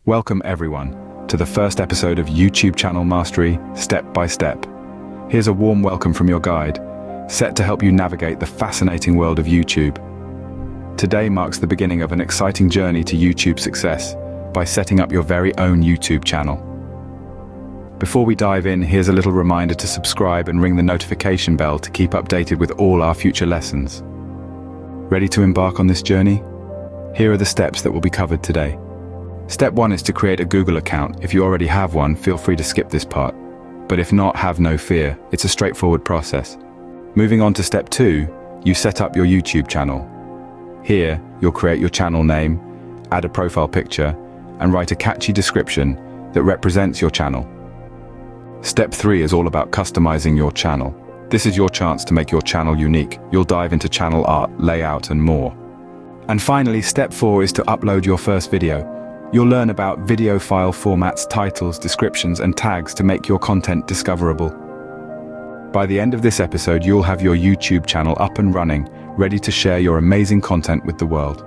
Welcome everyone to the first episode of YouTube Channel Mastery Step by Step. Here's a warm welcome from your guide, set to help you navigate the fascinating world of YouTube. Today marks the beginning of an exciting journey to YouTube success by setting up your very own YouTube channel. Before we dive in, here's a little reminder to subscribe and ring the notification bell to keep updated with all our future lessons. Ready to embark on this journey? Here are the steps that will be covered today. Step 1 is to create a Google account. If you already have one, feel free to skip this part. But if not, have no fear. It's a straightforward process. Moving on to step 2, you set up your YouTube channel. Here, you'll create your channel name, add a profile picture, and write a catchy description that represents your channel. Step 3 is all about customizing your channel. This is your chance to make your channel unique. You'll dive into channel art, layout, and more. And finally, step 4 is to upload your first video. You'll learn about video file formats, titles, descriptions, and tags to make your content discoverable. By the end of this episode, you'll have your YouTube channel up and running, ready to share your amazing content with the world.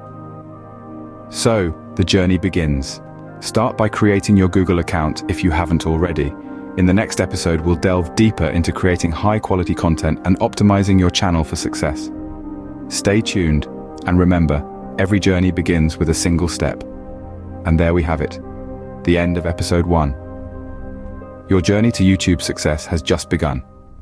So, the journey begins. Start by creating your Google account if you haven't already. In the next episode, we'll delve deeper into creating high-quality content and optimizing your channel for success. Stay tuned, and remember, every journey begins with a single step. And there we have it, the end of episode 1. Your journey to YouTube success has just begun.